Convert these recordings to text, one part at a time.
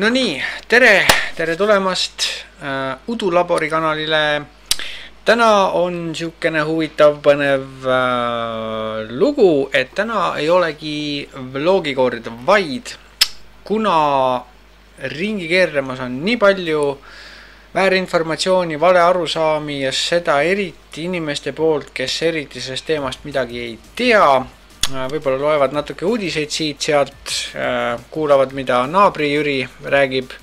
No nii, tere tulemast Udulabori kanalile. Täna on siukene huvitav põnev lugu, et täna ei olegi vlogi kord, vaid kuna ringi keeramas on nii palju väärinformatsiooni, vale arusaami ja seda eriti inimeste poolt, kes eriti sellest teemast midagi ei tea, võib-olla loevad natuke uudiseid siit-sealt, kuulavad, mida naabri Jüri räägib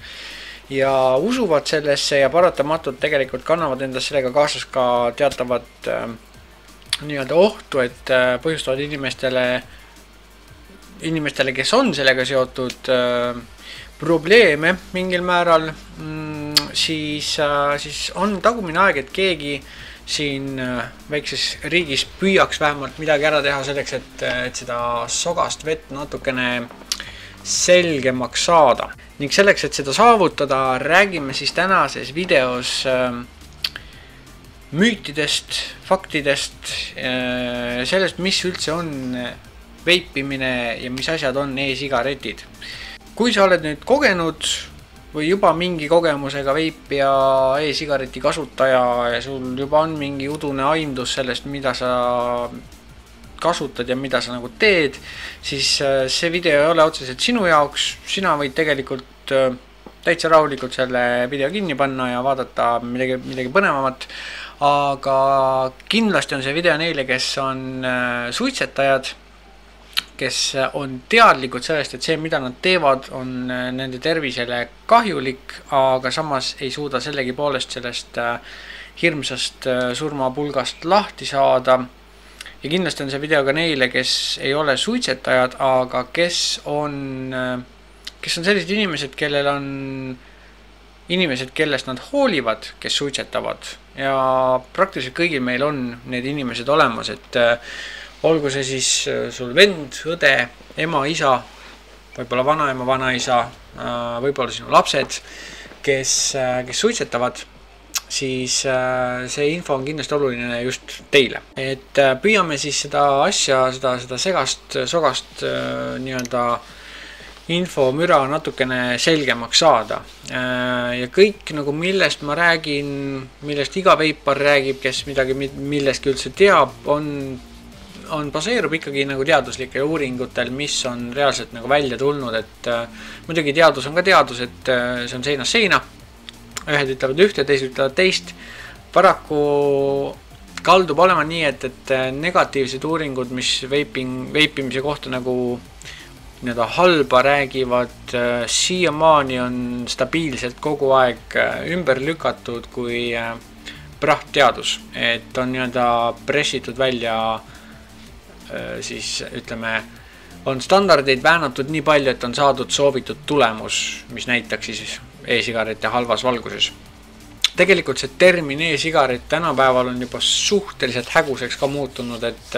ja usuvad sellesse ja paratamatult tegelikult kannavad endas sellega kaasas ka teatavat nii-öelda ohtu, et põhjustavad inimestele, kes on sellega seotud, probleeme mingil määral, siis on tagumine aeg, et keegi siin väikses riigis püüaks vähemalt midagi ära teha selleks, et seda sogast vett natukene selgemaks saada. Ning selleks, et seda saavutada, räägime siis tänases videos müütidest, faktidest, sellest, mis üldse on veipimine ja mis asjad on e-sigaretid. Kui sa oled nüüd kogenud või juba mingi kogemusega veip ja e-sigareti kasutaja ja sul juba on mingi udune aimdus sellest, mida sa kasutad ja mida sa nagu teed, siis see video ei ole otseselt sinu jaoks. Sina võid tegelikult täitsa rahulikult selle video kinni panna ja vaadata midagi põnevamat, aga kindlasti on see video neile, kes on suitsetajad, kes on teadlikud sellest, et see, mida nad teevad, on nende tervisele kahjulik, aga samas ei suuda sellegi poolest sellest hirmsast surmapulgast lahti saada. Ja kindlasti on see video ka neile, kes ei ole suitsetajad, aga kes on sellised inimesed, kellest nad hoolivad, kes suitsetavad. Ja praktiliselt kõigil meil on need inimesed olemas, et olgu see siis sul vend, õde, ema, isa, võib-olla vanaema, vanaisa, võib-olla sinu lapsed, kes suitsetavad, siis see info on kindlasti oluline just teile. Et püüame siis seda asja, seda sogast nii-öelda infomüra natukene selgemaks saada. Ja kõik, nagu millest ma räägin, millest iga veipar räägib, kes midagi millestki üldse teab, baseerub ikkagi nagu teaduslikel uuringutel, mis on reaalselt nagu välja tulnud, et muidugi teadus on ka teadus, et see on seinast seina. Ühed ütlevad ühte, teised ütlevad teist. Paraku kaldub olema nii, et negatiivsed uuringud, mis veipimise kohta nagu halba räägivad, siiamaani on stabiilselt kogu aeg ümber lükatud kui prahtteadus, et on pressitud välja siis ütleme, on standardeid väänatud nii palju, et on saadud soovitud tulemus, mis näitaks siis e-sigarette halvas valguses. Tegelikult see termin e-sigaret tänapäeval on juba suhteliselt häguseks ka muutunud, et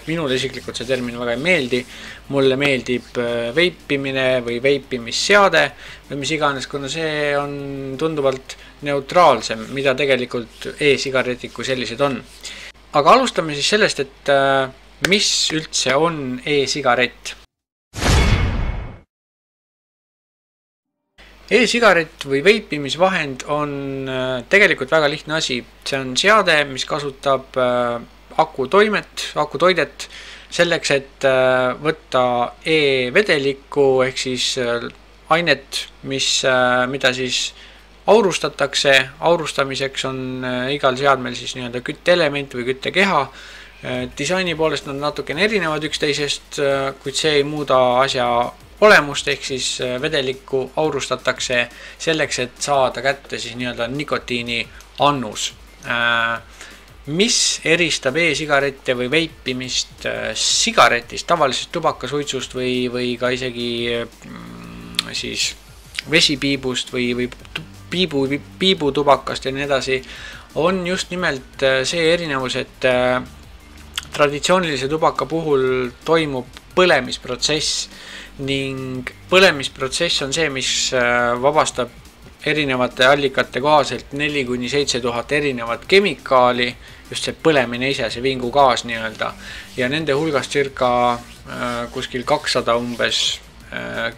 minule isiklikult see termin väga ei meeldi. Mulle meeldib veipimine või veipimisseade või mis iganes, kuna see on tunduvalt neutraalsem, mida tegelikult e-sigaretid kui sellised on. Aga alustame siis sellest, et mis üldse on e-sigaret? E-sigaret või veipimisvahend on tegelikult väga lihtne asi. See on seade, mis kasutab akutoidet selleks, et võtta e-vedelikku ehk siis ainet, mida siis aurustatakse. Aurustamiseks on igal seadmel siis nii-öelda kütteelement või küttekeha. Disaini poolest nad natukene erinevad üksteisest, kuid see ei muuda asja olemust, ehk siis vedelikku aurustatakse selleks, et saada kätte siis nii-öelda nikotiini annus. Mis eristab e-sigarette või veipimist sigaretist, tavalisest tubakasuitsust või ka isegi siis vesipiibust või piibutubakast ja nii edasi, on just nimelt see erinevus, et traditsioonilise tubaka puhul toimub põlemisprotsess ning põlemisprotsess on see, mis vabastab erinevate allikate kohaselt 4–7000 erinevat kemikaali, just see põlemine ise, see vingugaas nii-öelda, ja nende hulgas circa kuskil 200 umbes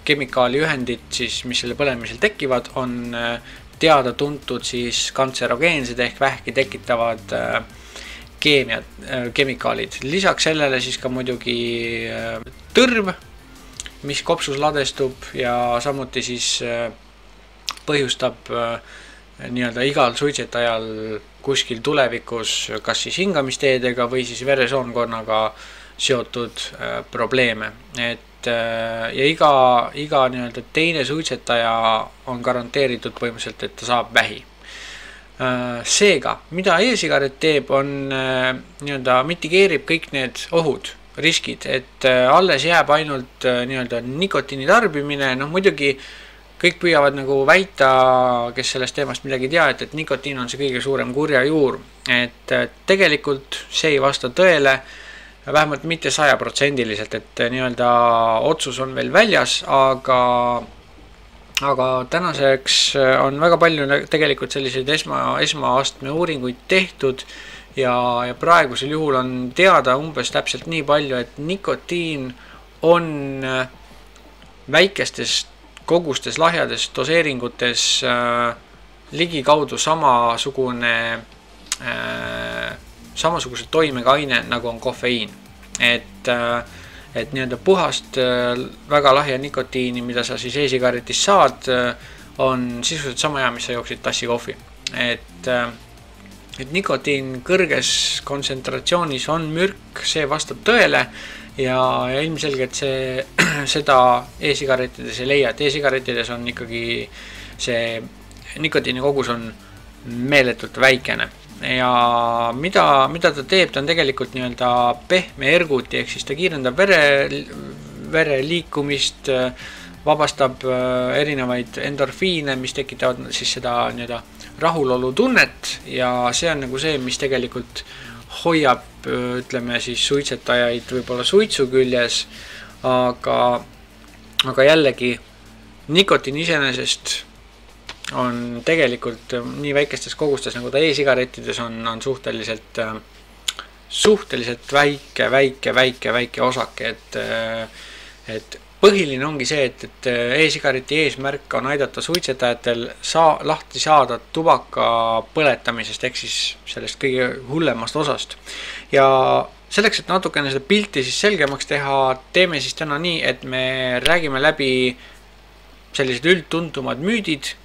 kemikaaliühendid siis, mis selle põlemisel tekivad, on teada-tuntud siis kantserogeensed ehk vähki tekitavad kemikaalid. Lisaks sellele siis ka muidugi tõrv, mis kopsus ladestub ja samuti siis põhjustab nii-öelda igal suitsetajal kuskil tulevikus kas siis hingamisteedega või siis veresoonkonnaga seotud probleeme. Ja iga nii-öelda teine suitsetaja on garanteeritud põhimõtteliselt, et ta saab vähi. Seega, mida e-sigaret teeb, on nii-öelda mitigeerib kõik need ohud, riskid, et alles jääb ainult nii-öelda nikotiini tarbimine. Muidugi kõik püüavad nagu väita, kes sellest teemast midagi tea, et nikotiin on see kõige suurem kurja juur. Et tegelikult see ei vasta tõele, vähemalt mitte 100%, et nii-öelda otsus on veel väljas, aga tänaseks on väga palju tegelikult selliseid esmaastme uuringuid tehtud ja praegusel juhul on teada umbes täpselt nii palju, et nikotiin on väikestes kogustes lahjades doseeringutes ligikaudu samasuguse toimega aine, nagu on kofeiin. Et nii-öelda puhast väga lahja nikotiini, mida sa siis e-sigaretist saad, on sisuliselt sama hea, mis sa jooksid tassi kohvi. Et nikotiin kõrges kontsentratsioonis on mürk, see vastab tõele ja ilmselgelt seda e-sigarettides ei leia, et e-sigarettides on ikkagi see nikotiini kogus on meeletult väikene. Ja mida ta teeb, ta on tegelikult nii-öelda pehme erguti, ehk siis ta kiirendab vere liikumist, vabastab erinevaid endorfiine, mis tekitavad siis seda nii-öelda rahulolu tunnet ja see on nagu see, mis tegelikult hoiab, ütleme siis suitsetajaid võib-olla suitsu küljes, aga jällegi nikotiin iseenesest on tegelikult nii väikestes kogustes, nagu ta e-sigarettides on suhteliselt väike osake, et põhiline ongi see, et e-sigareti eesmärk on aidata suitsetajatel lahti saada tubaka põletamisest, ehk siis sellest kõige hullemast osast. Ja selleks, et natukene seda pilti siis selgemaks teha, teeme siis täna nii, et me räägime läbi sellised üldtuntumad müüdid,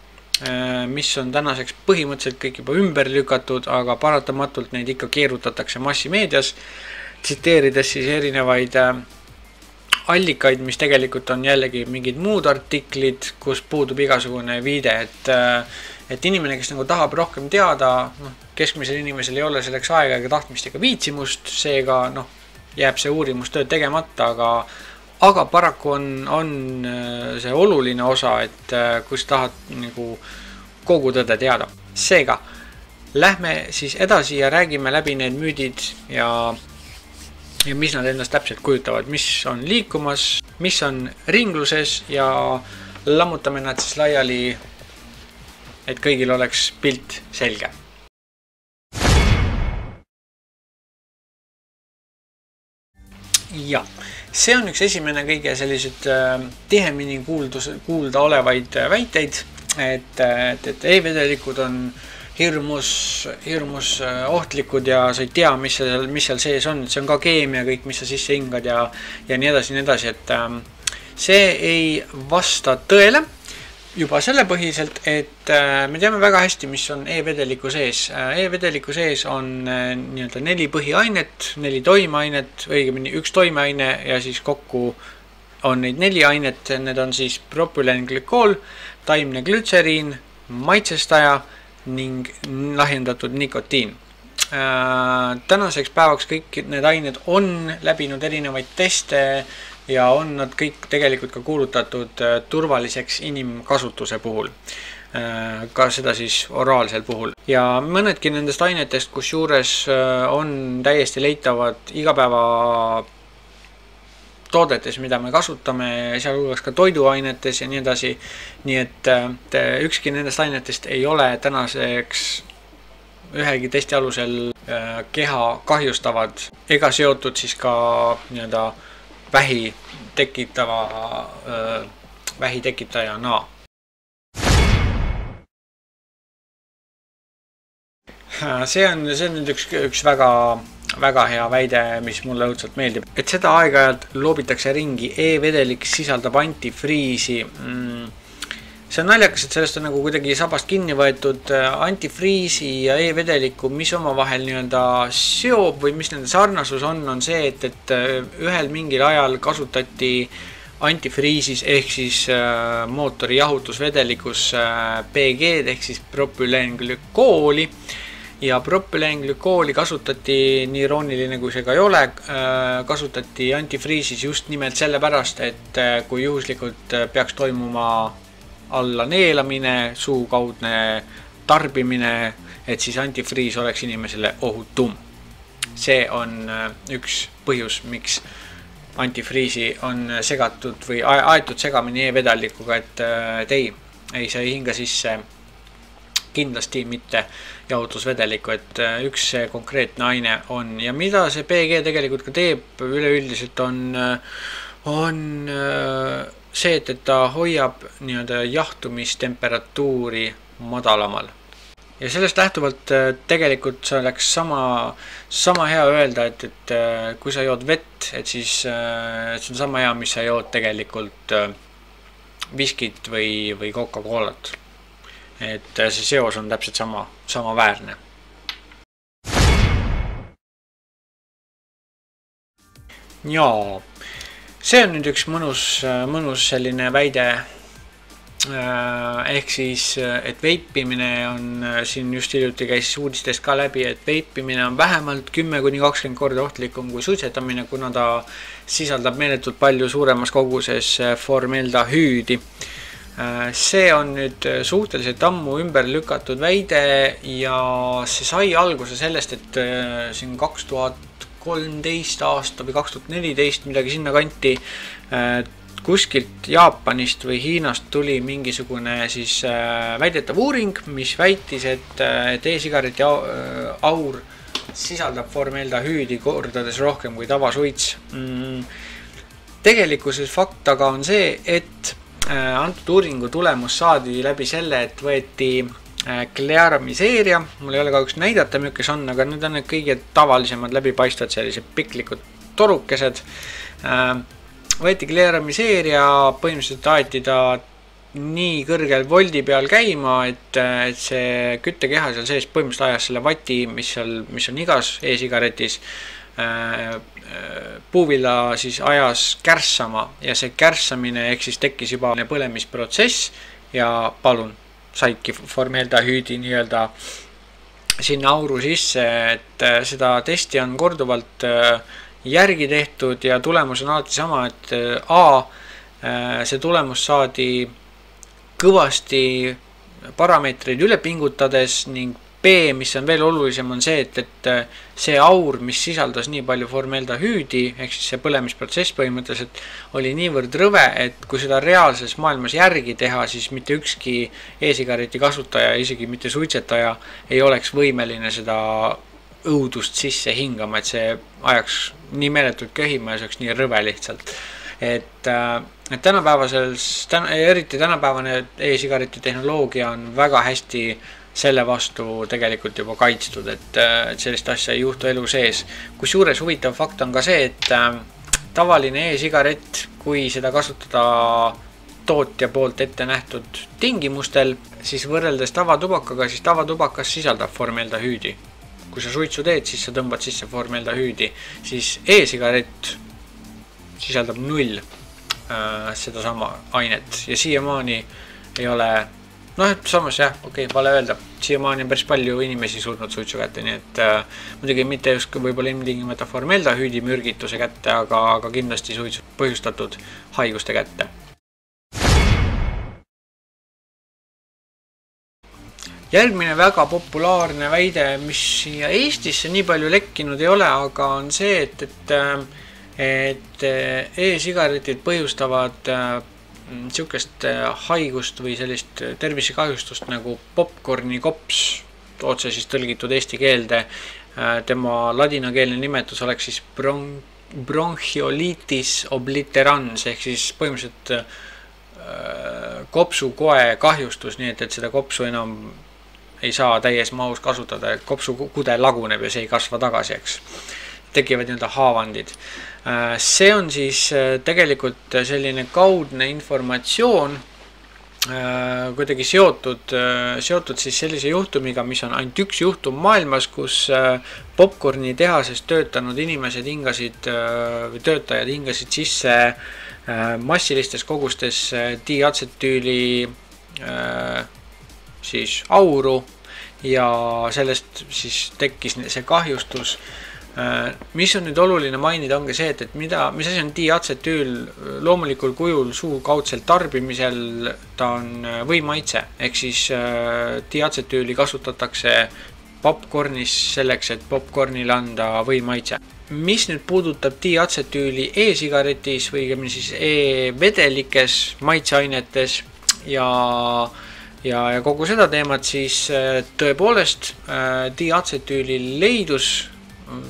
mis on tänaseks põhimõtteliselt kõik juba ümber lükatud, aga paratamatult neid ikka keerutatakse massimeedias, tsiteerides siis erinevaid allikaid, mis tegelikult on jällegi mingid muud artiklid, kus puudub igasugune viide, et inimene, kes nagu tahab rohkem teada, keskmisel inimesel ei ole selleks aega ega tahtmist ega viitsimust, seega jääb see uurimustöö tegemata, aga paraku on see oluline osa, et kui sa tahad nagu kogu tõde teada. Seega, lähme siis edasi ja räägime läbi need müüdid ja mis nad endast täpselt kujutavad, mis on liikumas, mis on ringluses ja lammutame nad siis laiali, et kõigil oleks pilt selge. Ja, see on üks esimene kõige sellised tihemini kuulda olevaid väiteid, et e-vedelikud on hirmus ohtlikud ja sa ei tea, mis seal sees on, see on ka keemia kõik, mis sa sisse hingad ja nii edasi, et see ei vasta tõele juba selle põhiselt, et me teame väga hästi, mis on e-vedeliku sees. E-vedeliku sees on nii-öelda 4 põhiainet, 4 toimeainet, õigemini 1 toimeaine ja siis kokku on neid 4 ainet, need on siis propüleenglükool, taimne glütseriin, maitsestaja ning lahjendatud nikotiin. Tänaseks päevaks kõik need ained on läbinud erinevaid teste ja on nad kõik tegelikult ka kuulutatud turvaliseks inimkasutuse puhul, ka seda siis oraalsel puhul. Ja mõnedki nendest ainetest, kus juures on täiesti leitavad igapäeva toodetes, mida me kasutame, sealhulgas ka toiduainetes ja nii edasi. Nii et ükski nendest ainetest ei ole tänaseks ühegi testi alusel keha kahjustavad ega seotud siis ka nii-öelda vähi tekitajana. See on nüüd üks väga hea väide, mis mulle õudselt meeldib. Et seda aeg-ajalt loobitakse ringi, e-vedelik sisaldab antifriisi. See on naljakas, et sellest on nagu kuidagi sabast kinni võetud antifriisi ja e-vedeliku, mis omavahel nii-öelda seob või mis nende sarnasus on see, et ühel mingil ajal kasutati antifriisis ehk siis mootori jahutusvedelikus PG-d ehk siis propüleenglükooli. Ja propüleenglükooli kasutati, nii irooniline kui see ka ei ole, kasutati antifriisis just nimelt sellepärast, et kui juhuslikult peaks toimuma alla neelamine, suukaudne tarbimine, et siis antifriis oleks inimesele ohutum. See on üks põhjus, miks antifriisi on segatud või aetud segamini e-vedellikuga, et ei, sa ei hinga sisse kindlasti mitte jahutusvedelikku, et üks see konkreetne aine on. Ja mida see PG tegelikult ka teeb üleüldiselt on see, et ta hoiab nii-öelda jahtumistemperatuuri madalamal. Ja sellest lähtuvalt tegelikult see oleks sama hea öelda, et kui sa jood vett, et siis see on sama hea, mis sa jood tegelikult viskit või Coca-Colat. Et see seos on täpselt sama väärne. Jaa, see on nüüd üks mõnus selline väide, ehk siis, et veipimine on, siin just hiljuti käis uudistest ka läbi, et veipimine on vähemalt 10–20 korda ohtlikum kui suitsetamine, kuna ta sisaldab meeletult palju suuremas koguses formaldehüüdi. See on nüüd suhteliselt ammu ümber lükatud väide ja see sai alguse sellest, et siin 2013 aasta või 2014 midagi sinna kanti kuskilt Jaapanist või Hiinast tuli mingisugune siis väidetav uuring, mis väitis, et e-sigareti aur sisaldab formaldehüüdi kordades rohkem kui tavasuits. Tegelikkuses fakt aga on see, et antud uuringu tulemus saadi läbi selle, et võeti klearamiseeria, mul ei ole kahjuks näidata, milles on, aga need on need kõige tavalisemad läbipaistvad sellised piklikud torukesed. Võeti klearamiseeria, põhimõtteliselt aeti ta nii kõrgel voldi peal käima, et see küttekeha seal sees põhimõtteliselt ajas selle vati, mis on igas e-sigaretis, puuvilla siis ajas kärssama ja see kärssamine ehk siis tekkis juba põlemisprotsess ja palun saidki formaldehüüdi nii-öelda sinna auru sisse, et seda testi on korduvalt järgi tehtud ja tulemus on alati sama, et see tulemus saadi kõvasti parameetreid üle pingutades ning B, mis on veel olulisem, on see, et see aur, mis sisaldas nii palju formaldehüüdi, ehk siis see põlemisprotsess põhimõtteliselt oli niivõrd rõve, et kui seda reaalses maailmas järgi teha, siis mitte ükski e-sigareti kasutaja, isegi mitte suitsetaja ei oleks võimeline seda õudust sisse hingama, et see ajaks nii meeletult köhima ja see oleks nii rõve lihtsalt. Et eriti tänapäevane e-sigareti tehnoloogia on väga hästi selle vastu tegelikult juba kaitstud, et sellist asja ei juhtu elu sees. Kusjuures huvitav fakt on ka see, et tavaline e-sigaret, kui seda kasutada tootja poolt ette nähtud tingimustel, siis võrreldes tavatubakaga, siis tavatubakas sisaldab formaldehüüdi. Kui sa suitsu teed, siis sa tõmbad sisse formaldehüüdi, siis e-sigaret sisaldab 0 seda sama ainet ja siiamaani ei ole. Et samas jah, vale öelda, siiamaani on päris palju inimesi surnud suitsu kätte, nii et muidugi mitte just võib-olla ilmtingimata formaldehüüdi mürgituse kätte, aga kindlasti suitsu põhjustatud haiguste kätte. Järgmine väga populaarne väide, mis siia Eestisse nii palju lekkinud ei ole, aga on see, et e-sigaretid põhjustavad niisugust haigust või sellist tervisekahjustust nagu popcorni kops, otse siis tõlgitud eesti keelde. Tema ladinakeelne nimetus oleks siis bronchiolitis obliterans ehk siis põhimõtteliselt kopsukoe kahjustus, nii et seda kopsu enam ei saa täies mahus kasutada, et kopsukude laguneb ja see ei kasva tagasi, eks. Tekivad nii-öelda haavandid. See on siis tegelikult selline kaudne informatsioon, kuidagi seotud siis sellise juhtumiga, mis on ainult üks juhtum maailmas, kus popcorni tehases töötanud inimesed või töötajad hingasid sisse massilistes kogustes diatsetüüli siis auru ja sellest siis tekkis see kahjustus. Mis on nüüd oluline mainida, ongi see, et mis asi on diatsetüül loomulikul kujul suukaudselt tarbimisel, ta on võimaitse, ehk siis diatsetüüli kasutatakse popcornis selleks, et popcornile anda võimaitse. Mis nüüd puudutab diatsetüüli e-sigaretis või siis e-vedelikes maitseainetes ja kogu seda teemat, siis tõepoolest diatsetüüli leidus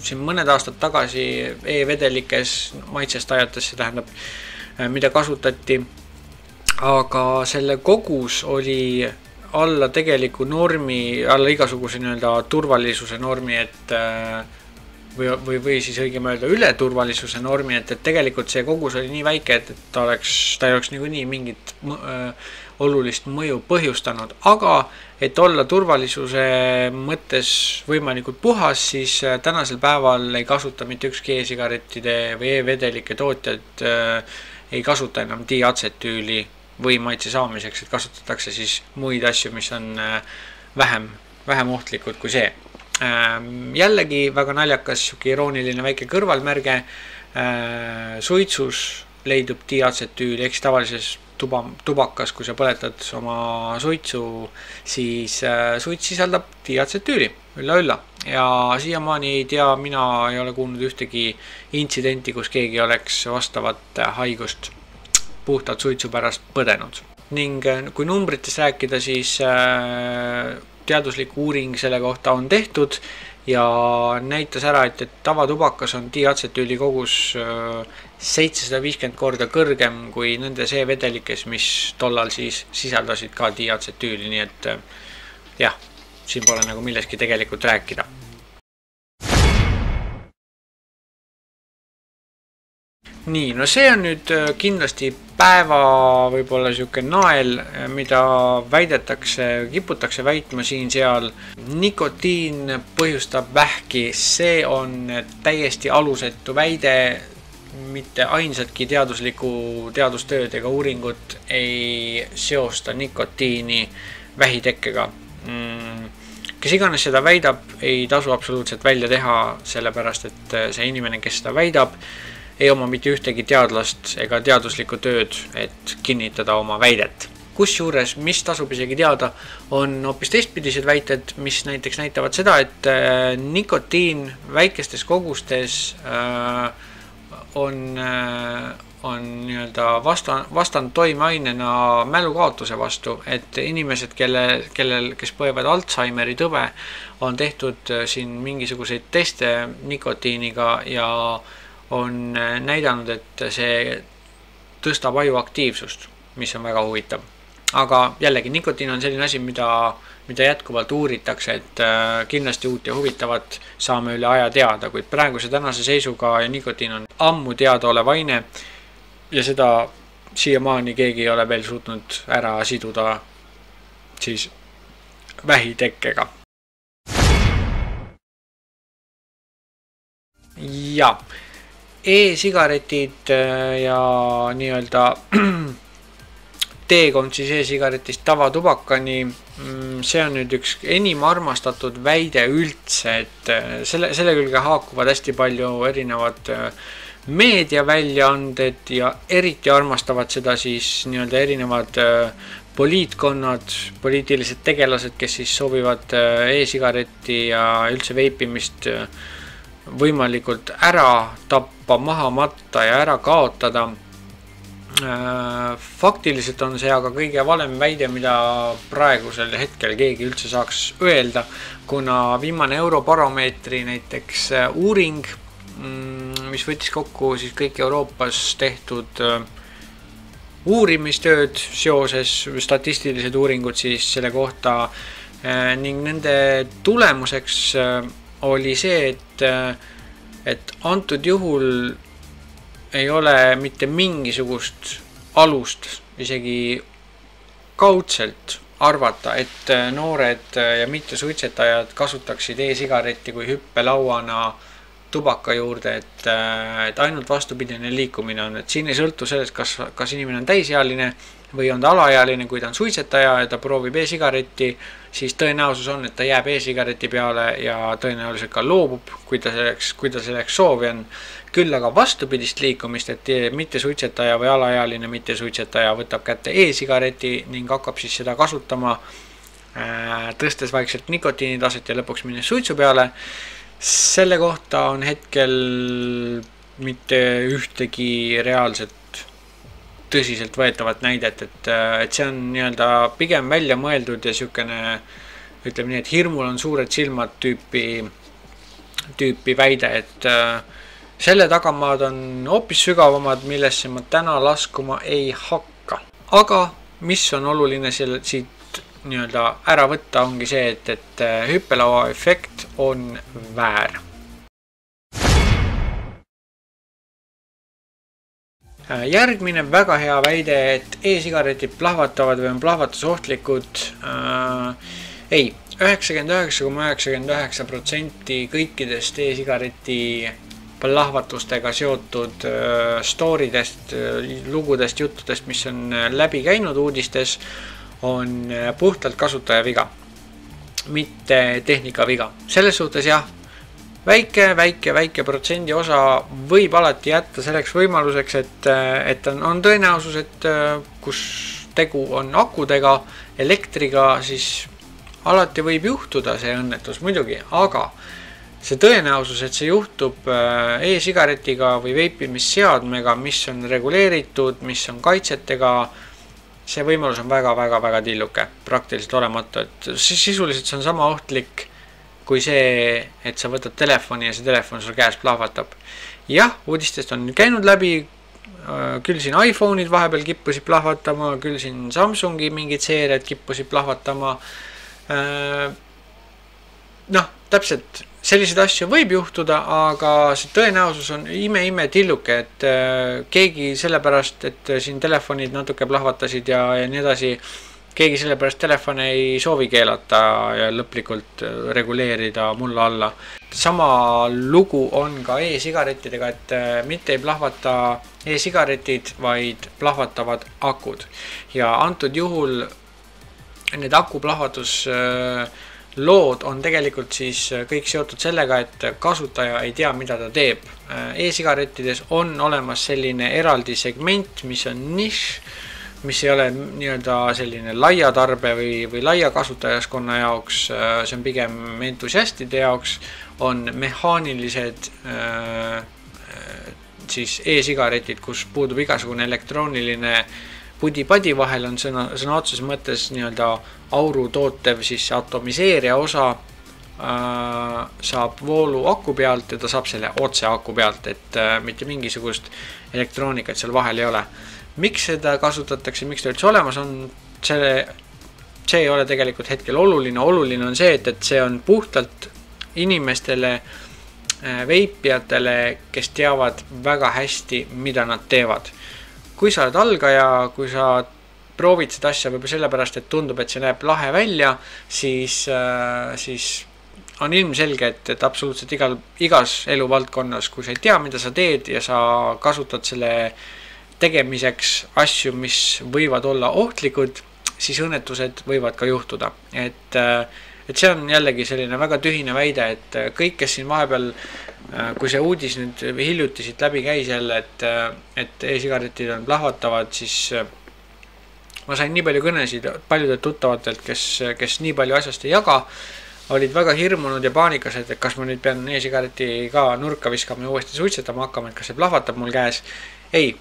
siin mõned aastad tagasi e-vedelikes maitsestajates, see tähendab, mida kasutati, aga selle kogus oli alla tegeliku normi, alla igasuguse nii-öelda turvalisuse normi, et või siis õigem öelda üle turvalisuse normi, et tegelikult see kogus oli nii väike, et ta ei oleks niikuinii mingit olulist mõju põhjustanud, aga et olla turvalisuse mõttes võimalikult puhas, siis tänasel päeval ei kasuta mitte ükski e-sigarettide või e-vedelike tootjad ei kasuta enam diatsetüüli võimaitse saamiseks, et kasutatakse siis muid asju, mis on vähem ohtlikud kui see. Jällegi väga naljakas, irooniline väike kõrvalmärge, suitsus leidub diatsetüüli, eks tavalises tubakas, kui sa põletad oma suitsu, siis suits sisaldab diatsetüüli, ülla. Ja siiamaani ei tea, mina ei ole kuulnud ühtegi intsidenti, kus keegi oleks vastavat haigust puhtalt suitsu pärast põdenud. Ning kui numbritest rääkida, siis teaduslik uuring selle kohta on tehtud ja näitas ära, et tavatubakas on diatsetüüli kogus 750 korda kõrgem kui nendes e-vedelikes, mis tollal siis sisaldasid ka diatsetüüli, nii et jah, siin pole nagu milleski tegelikult rääkida. Nii, no see on nüüd kindlasti päeva võib-olla siuke nael, mida kiputakse väitma siin-seal. Nikotiin põhjustab vähki, see on täiesti alusetu väide, mitte ainsatki teadustööd ega uuringut ei seosta nikotiini vähitekkega. Kes iganes seda väidab, ei tasu absoluutselt välja teha, sellepärast et see inimene, kes seda väidab, ei oma mitte ühtegi teadlast ega teaduslikku tööd, et kinnitada oma väidet. Kusjuures, mis tasub isegi teada, on hoopis teistpidised väited, mis näiteks näitavad seda, et nikotiin väikestes kogustes on nii-öelda vastand toimeainena mälukaotuse vastu, et inimesed, kes põevad Alzheimeri tõve, on tehtud siin mingisuguseid teste nikotiiniga ja on näidanud, et see tõstab aju aktiivsust, mis on väga huvitav. Aga jällegi, nikotiin on selline asi, mida jätkuvalt uuritakse, et kindlasti uut ja huvitavat saame üle aja teada, kuid praeguse tänase seisuga ja nikotiin on ammu teadaolev aine ja seda siiamaani keegi ei ole veel suutnud ära siduda siis vähitekkega. Ja e-sigaretid ja nii-öelda teekond siis e-sigaretist tavatubakani, see on nüüd üks enim armastatud väide üldse, et selle külge haakuvad hästi palju erinevad meediaväljaanded ja eriti armastavad seda siis nii-öelda erinevad poliitkonnad, poliitilised tegelased, kes siis soovivad e-sigaretti ja üldse veipimist võimalikult ära tappa, maha matta ja ära kaotada. Faktiliselt on see aga kõige valem väide, mida praegusel hetkel keegi üldse saaks öelda, kuna viimane Eurobaromeetri näiteks uuring, mis võttis kokku siis kõik Euroopas tehtud uurimistööd seoses, statistilised uuringud siis selle kohta ning nende tulemuseks oli see, et antud juhul ei ole mitte mingisugust alust isegi kaudselt arvata, et noored ja mittesuitsetajad kasutaksid e-sigaretti kui hüppelauana tubaka juurde, et ainult vastupidine liikumine on, et siin ei sõltu sellest, kas inimene on täisealine või on ta alaealine, kui ta on suitsetaja ja ta proovib e-sigaretti, siis tõenäosus on, et ta jääb e-sigareti peale ja tõenäoliselt ka loobub, kui ta selleks soovi on. Küll aga vastupidist liikumist, et mittesuitsetaja või alaealine mittesuitsetaja võtab kätte e-sigareti ning hakkab siis seda kasutama, tõstes vaikselt nikotiinitaset ja lõpuks minnes suitsu peale. Selle kohta on hetkel mitte ühtegi reaalset tõsiselt võetavat näidet, et see on nii-öelda pigem välja mõeldud ja siukene, ütleme nii, et hirmul on suured silmad tüüpi väide, et selle tagamaad on hoopis sügavamad, millesse ma täna laskuma ei hakka. Aga mis on oluline siit nii-öelda ära võtta, ongi see, et hüppelaua efekt on väär. Järgmine väga hea väide, et e-sigaretid plahvatavad või on plahvatusohtlikud. Ei, 99,99% kõikidest e-sigareti plahvatustega seotud storidest, lugudest, juttudest, mis on läbi käinud uudistes, on puhtalt kasutaja viga, mitte tehnika viga. Selles suhtes jah, väike protsendi osa võib alati jätta selleks võimaluseks, et on tõenäosus, et kus tegu on akudega, elektriga, siis alati võib juhtuda see õnnetus muidugi, aga see tõenäosus, et see juhtub e-sigaretiga või veipimisseadmega, mis on reguleeritud, mis on kaitsetega, see võimalus on väga tilluke, praktiliselt olematu, et sisuliselt see on sama ohtlik kui see, et sa võtad telefoni ja see telefon sul käes plahvatab. Jah, uudistest on käinud läbi, küll siin iPhone'id vahepeal kippusid plahvatama, küll siin Samsungi mingid seeriad kippusid plahvatama. Täpselt selliseid asju võib juhtuda, aga see tõenäosus on ime tilluke, et keegi sellepärast, et siin telefonid natuke plahvatasid ja nii edasi, keegi sellepärast telefone ei soovi keelata ja lõplikult reguleerida mulla alla. Sama lugu on ka e-sigarettidega, et mitte ei plahvata e-sigaretid, vaid plahvatavad akud. Ja antud juhul need akuplahvatus lood on tegelikult siis kõik seotud sellega, et kasutaja ei tea, mida ta teeb. E-sigarettides on olemas selline eraldi segment, mis on nišš, mis ei ole nii-öelda selline laia tarbe või laia kasutajaskonna jaoks, see on pigem entusiastide jaoks, on mehaanilised siis e-sigaretid, kus puudub igasugune elektrooniline pudi-padi, vahel on sõna otseses mõttes nii-öelda auru tootev siis atomiseerija osa saab voolu aku pealt ja ta saab selle otse aku pealt, et mitte mingisugust elektroonikat seal vahel ei ole. Miks seda kasutatakse, miks ta üldse olemas on, see ei ole tegelikult hetkel oluline. Oluline on see, et see on puhtalt inimestele, veipijatele, kes teavad väga hästi, mida nad teevad. Kui sa oled algaja, kui sa proovid seda asja võib-olla sellepärast, et tundub, et see näeb lahe välja, siis on ilmselge, et absoluutselt igas eluvaldkonnas, kui sa ei tea, mida sa teed ja sa kasutad selle tegemiseks asju, mis võivad olla ohtlikud, siis õnnetused võivad ka juhtuda. Et see on jällegi selline väga tühine väide, et kõik, kes siin vahepeal, kui see uudis nüüd hiljuti siit läbi käis jälle, et e-sigaretid on plahvatavad, siis ma sain nii palju kõnesid paljudelt tuttavatelt, kes nii palju asjast ei jaga, olid väga hirmunud ja paanikas, et kas ma nüüd pean e-sigareti ka nurka viskama ja uuesti suitsetama hakkama, et kas see plahvatab mul käes. Ei,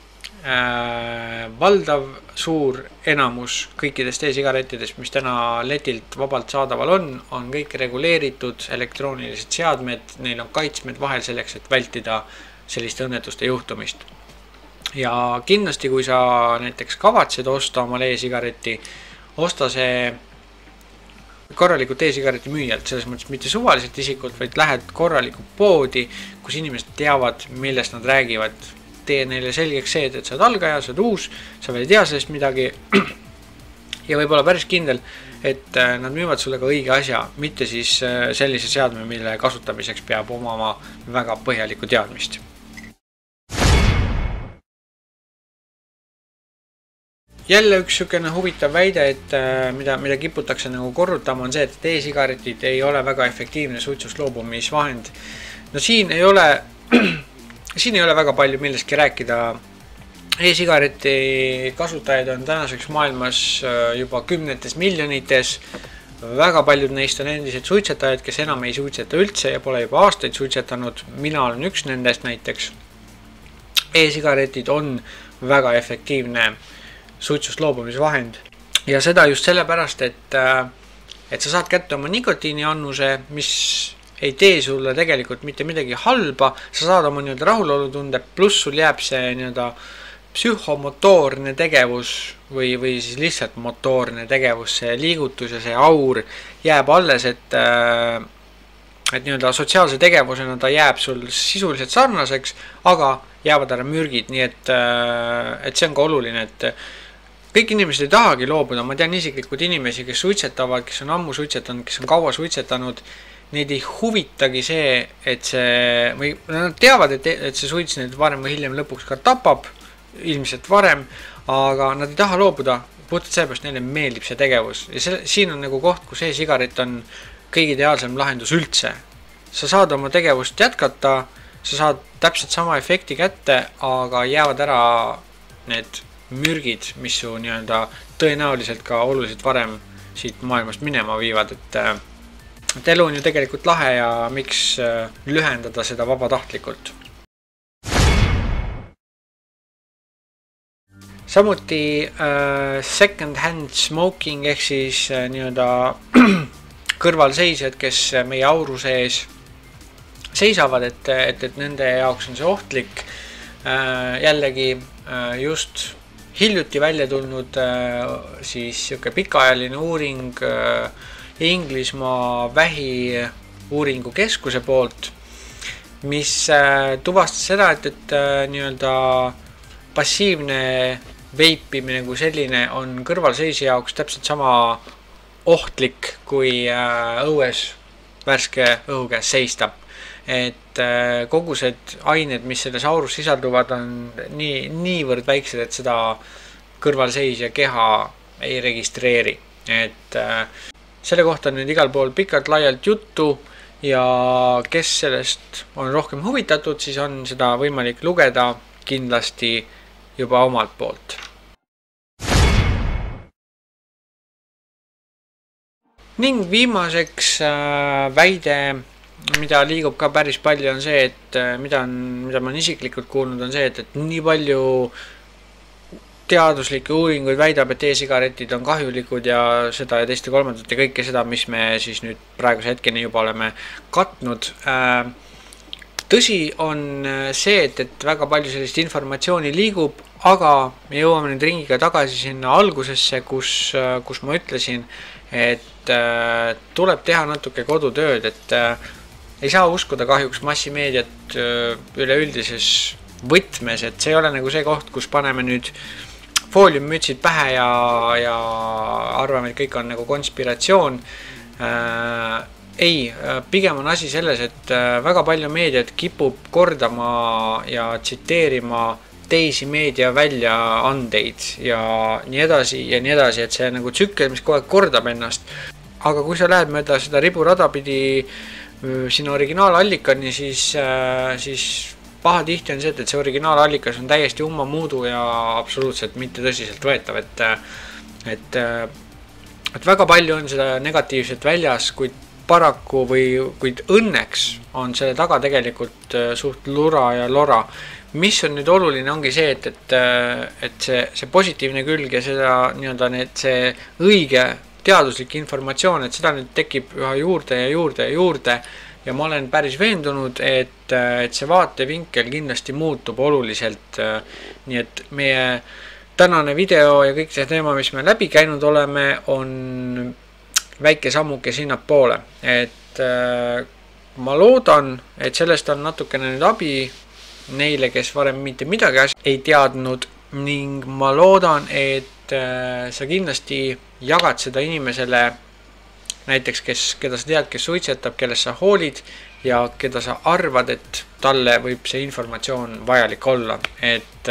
valdav suur enamus kõikidest e-sigarettidest, mis täna letilt vabalt saadaval on kõik reguleeritud elektroonilised seadmed, neil on kaitsmed vahel selleks, et vältida selliste õnnetuste juhtumist. Ja kindlasti, kui sa näiteks kavatsed osta omale e-sigareti, osta see korralikult e-sigareti müüjalt, selles mõttes mitte suvaliselt isikult, vaid lähed korraliku poodi, kus inimesed teavad, millest nad räägivad. Tee neile selgeks see, et sa oled algaja, sa oled uus, sa veel ei tea sellest midagi ja võib olla päris kindel, et nad müüvad sulle ka õige asja, mitte siis sellise seadme, mille kasutamiseks peab omama väga põhjalikku teadmist. Jälle üks sükene huvitav väide, et mida kiputakse nagu korrutama, on see, et e-sigaretid ei ole väga efektiivne suitsust loobumisvahend. No siin ei ole väga palju millestki rääkida. E-sigareti kasutajaid on tänaseks maailmas juba kümnetes miljonites. Väga paljud neist on endised suitsetajad, kes enam ei suitseta üldse ja pole juba aastaid suitsetanud. Mina olen üks nendest näiteks. E-sigaretid on väga efektiivne suitsust loobumisvahend ja seda just sellepärast, et sa saad kätte oma nikotiiniannuse, mis ei tee sulle tegelikult mitte midagi halba, sa saad oma rahulolutunde, pluss sul jääb see psühhomotoorne tegevus või siis lihtsalt motoorne tegevus, see liigutus ja see aur jääb alles, et sotsiaalse tegevusena ta jääb sul sisuliselt sarnaseks, aga jäävad ära mürgid, nii et see on ka oluline, et kõik inimesed ei tahagi loobuda, ma tean isiklikud inimesi, kes suitsetavad, kes on ammu suitsetanud, kes on kaua suitsetanud, neid ei huvitagi see, et või nad teavad, et see suits neid varem või hiljem lõpuks ka tapab, ilmselt varem, aga nad ei taha loobuda, puhtalt sellepärast neile meeldib see tegevus ja siin on nagu koht, kus e-sigaret on kõige ideaalsem lahendus üldse. Sa saad oma tegevust jätkata, sa saad täpselt sama efekti kätte, aga jäävad ära need mürgid, mis su tõenäoliselt ka oluliselt varem siit maailmast minema viivad, et elu on ju tegelikult lahe ja miks lühendada seda vabatahtlikult. Samuti second hand smoking ehk siis kõrvalseisjad, kes meie auru sees seisavad, et nende jaoks on see ohtlik. Jällegi just hiljuti välja tulnud siis pikaajaline uuring Inglismaa vähiuuringu keskuse poolt, mis tuvastas seda, et passiivne veipimine kui selline on kõrvalseisja jaoks täpselt sama ohtlik kui õues värske õhu käes seista. Et kogused ained, mis selles aurus sisalduvad, on niivõrd väiksed, et seda kõrvalseisja keha ei registreeri. Et selle kohta on nüüd igal pool pikalt laialt juttu ja kes sellest on rohkem huvitatud, siis on seda võimalik lugeda kindlasti juba omalt poolt. Ning viimaseks väide, mida liigub ka päris palju, on see, et mida ma isiklikult kuulnud, on see, et nii palju teaduslikke uuringuid väidab, et e-sigaretid on kahjulikud ja seda ja teist ja kolmandat ja kõike seda, mis me siis nüüd praeguse hetkeni juba oleme katnud. Tõsi on see, et väga palju sellist informatsiooni liigub, aga me jõuame nüüd ringiga tagasi sinna algusesse, kus ma ütlesin, et tuleb teha natuke kodutööd, et ei saa uskuda kahjuks massimeediat üleüldises võtmes, et see ei ole nagu see koht, kus paneme nüüd fooliummütsid pähe ja arvame, et kõik on nagu konspiratsioon. Ei, pigem on asi selles, et väga palju meediat kipub kordama ja tsiteerima teisi meedia väljaandeid ja nii edasi, et see nagu tsükkel, mis kogu aeg kordab ennast. Aga kui sa lähed mööda seda riburada pidi sinna originaalallikani, siis pahatihti on see, et see originaalallikas on täiesti ummamuudu ja absoluutselt mitte tõsiselt võetav, et väga palju on seda negatiivset väljas, kuid paraku kuid õnneks on selle taga tegelikult suht lura ja lora. Mis on nüüd oluline, ongi see, et see positiivne külg ja see õige teaduslik informatsioon, et seda nüüd tekib üha juurde ja juurde ja juurde, ja ma olen päris veendunud, et see vaatevinkel kindlasti muutub oluliselt. Nii et meie tänane video ja kõik see teema, mis me läbi käinud oleme, on väike sammuke sinnapoole. Et ma loodan, et sellest on natukene nüüd abi neile, kes varem mitte midagi ei teadnud, ning ma loodan, et sa kindlasti jagad seda inimesele, näiteks keda sa tead, kes suitsetab, kellest sa hoolid ja keda sa arvad, et talle võib see informatsioon vajalik olla. Et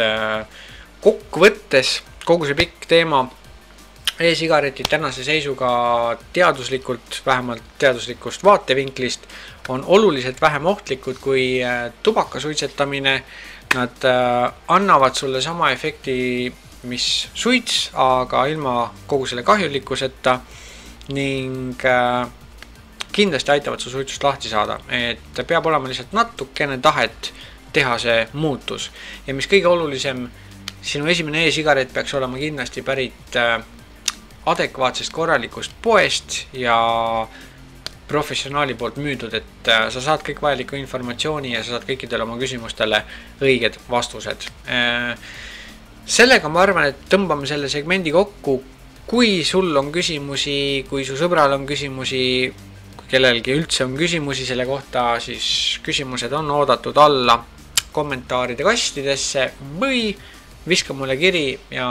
kokkuvõttes kogu see pikk teema e-sigaretid tänase seisuga teaduslikult, vähemalt teaduslikust vaatevinklist, on oluliselt vähem ohtlikud kui tubaka suitsetamine. Nad annavad sulle sama efekti, mis suits, aga ilma kogu selle kahjulikkuseta ning kindlasti aitavad su suitsust lahti saada. Et peab olema lihtsalt natukene tahet teha see muutus. Ja mis kõige olulisem, sinu esimene e-sigaret peaks olema kindlasti pärit adekvaatsest korralikust poest ja professionaali poolt müüdud, et sa saad kõik vajaliku informatsiooni ja sa saad kõikidele oma küsimustele õiged vastused. Sellega ma arvan, et tõmbame selle segmendi kokku. Kui sul on küsimusi, kui su sõbral on küsimusi, kui kellelgi üldse on küsimusi selle kohta, siis küsimused on oodatud alla kommentaaride kastidesse või viska mulle kiri ja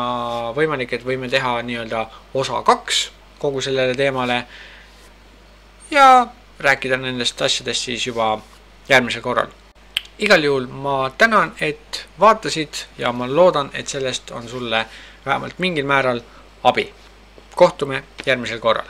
võimalik, et võime teha nii-öelda osa 2 kogu sellele teemale ja rääkida nendest asjadest siis juba järgmisel korral. Igal juhul ma tänan, et vaatasid ja ma loodan, et sellest on sulle vähemalt mingil määral abi. Kohtume järgmisel korral.